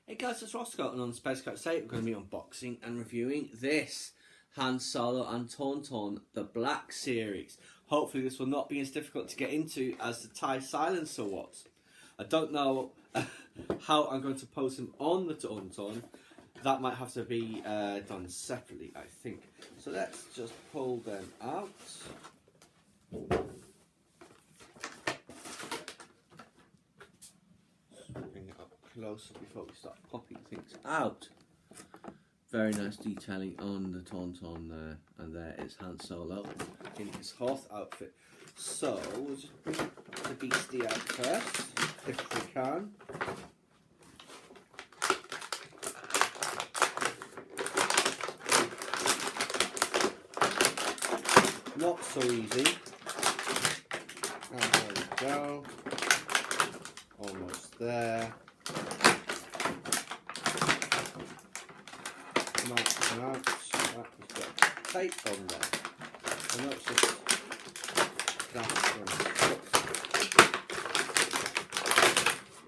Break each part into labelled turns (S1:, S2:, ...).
S1: Hey guys, it's Roscoe, and on the Space Cat today we're going to be unboxing and reviewing this Solo and Tauntaun, the Black Series. Hopefully this will not be as difficult to get into as the Thai silencer was. I don't know how I'm going to pose him on the Tauntaun. That might have to be done separately, I think. So let's just pull them out. Bring it up closer before we start popping things out. Very nice detailing on the Tauntaun there, and there is Han Solo in his Hoth outfit. So we'll just bring the beastie out first, if we can. Not so easy. And there we go. Almost there. Come out. That has got tape on there. And that's just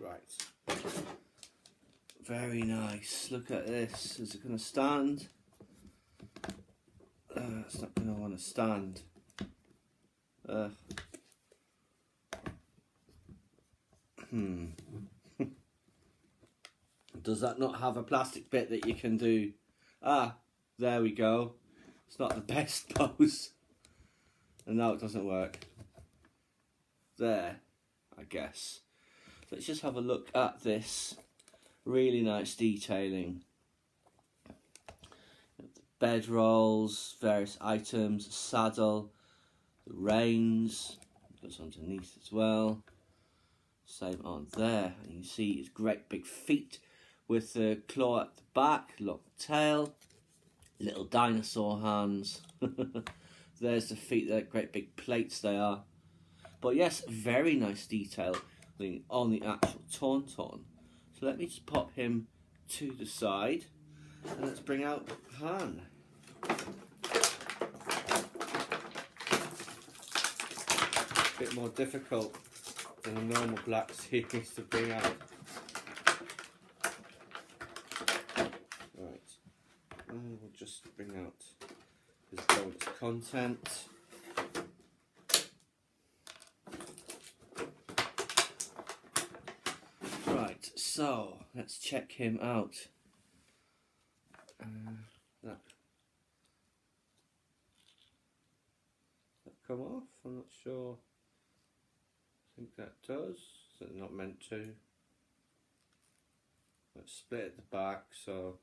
S1: right. Very nice. Look at this. Is it going to stand? It's not going to want to stand. Does that not have a plastic bit that you can do? Ah, there we go. It's not the best pose. And now it doesn't work. There, I guess. Let's just have a look at this. Really nice detailing. Bed rolls, various items, saddle, the reins, goes underneath as well. Same on there, and you see his great big feet with the claw at the back, long tail, little dinosaur hands. There's the feet, they're great big plates they are. But yes, very nice detail on the actual Tauntaun. So let me just pop him to the side. And let's bring out Han. A bit more difficult than a normal Black Series to bring out. Right, and we'll just bring out his bonus content. Right, so let's check him out. That come off? I'm not sure. I think that does. Is it not meant to? Let's split at the back, so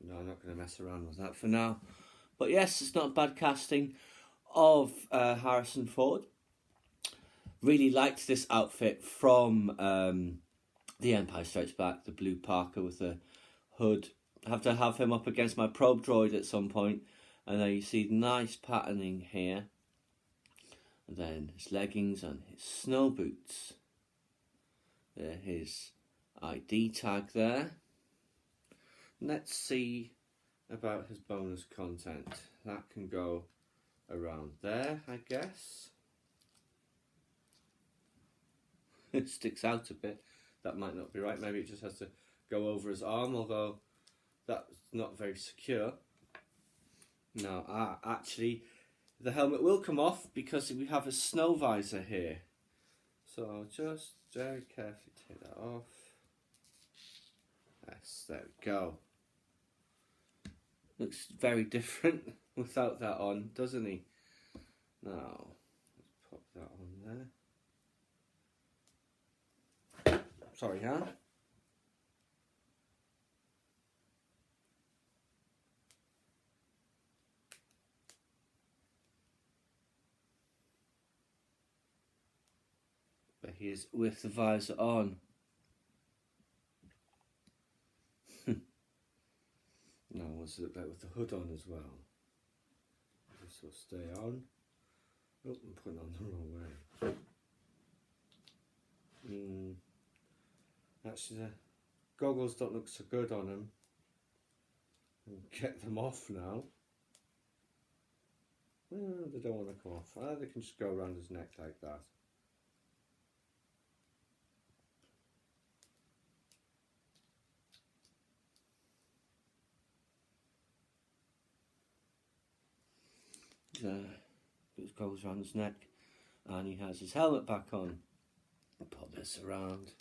S1: no, I'm not going to mess around with that for now. But yes, it's not a bad casting of Harrison Ford. Really liked this outfit from The Empire Strikes Back, the blue parka with the hood. I have to have him up against my probe droid at some point, and then you see nice patterning here, and then his leggings and his snow boots. There, his ID tag there. Let's see about his bonus content. That can go around there, I guess. It sticks out a bit. That might not be right. Maybe it just has to go over his arm, although that's not very secure. No, actually, the helmet will come off because we have a snow visor here. So I'll just very carefully take that off. Yes, there we go. Looks very different without that on, doesn't he? Now, let's pop that on there. Sorry, huh? But he is with the visor on. Now, what's it look like with the hood on as well? This will stay on. Oh, I'm putting it on the wrong way. Actually, the goggles don't look so good on him. I'll get them off now. Well, they don't want to come off. They can just go around his neck like that. It goes around his neck, and he has his helmet back on. I'll put this around.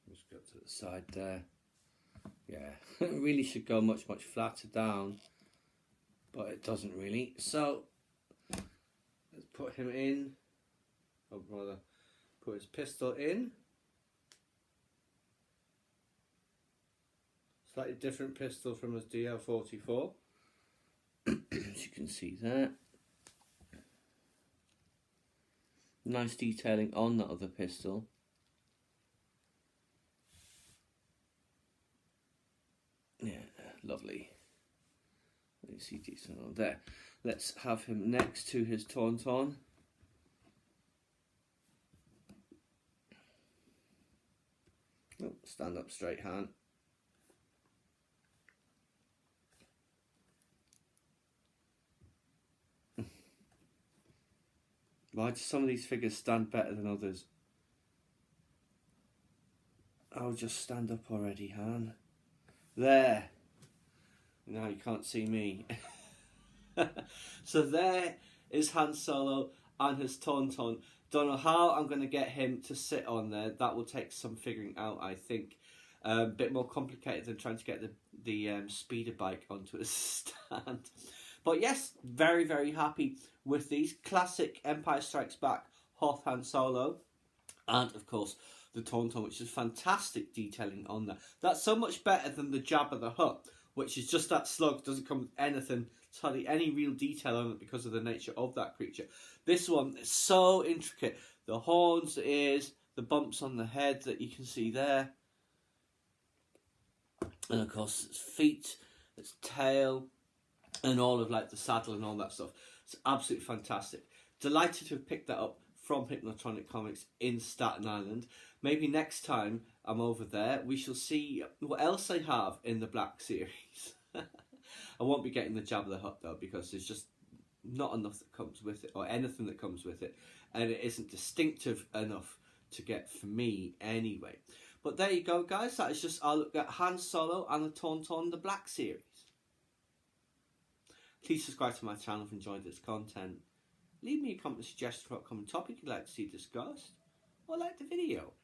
S1: Just go to the side there. Yeah, it really should go much flatter down, but it doesn't really. So let's put him in, or rather put his pistol in. Slightly different pistol from his DL44, as you can see there. Nice detailing on that other pistol. Yeah, lovely. You see decent on there. Let's have him next to his Tauntaun. Oh, stand up straight, Han. Why do some of these figures stand better than others? Oh, just stand up already, Han. There. Now you can't see me. So there is Han Solo and his Tauntaun. Don't know how I'm going to get him to sit on there. That will take some figuring out, I think. A bit more complicated than trying to get the speeder bike onto a stand. But yes, very, very happy with these. Classic Empire Strikes Back Hoth Han Solo. And, of course, the Tauntaun, which is fantastic detailing on there. That's so much better than the Jabba the Hutt, which is just that slug, doesn't come with anything, hardly any real detail on it because of the nature of that creature. This one is so intricate. The horns, the ears, the bumps on the head that you can see there. And of course its feet, its tail, and all of like the saddle and all that stuff. It's absolutely fantastic. Delighted to have picked that up from Hypno-Tronic Comics in Staten Island. Maybe next time I'm over there, we shall see what else I have in the Black series. I won't be getting the Jabba the Hutt though, because there's just not enough that comes with it, or anything that comes with it, and it isn't distinctive enough to get for me anyway. But there you go, guys. That is just our look at Han Solo and the Tauntaun, the Black series. Please subscribe to my channel if you enjoyed this content. Leave me a comment suggestion for an upcoming topic you'd like to see discussed, or like the video.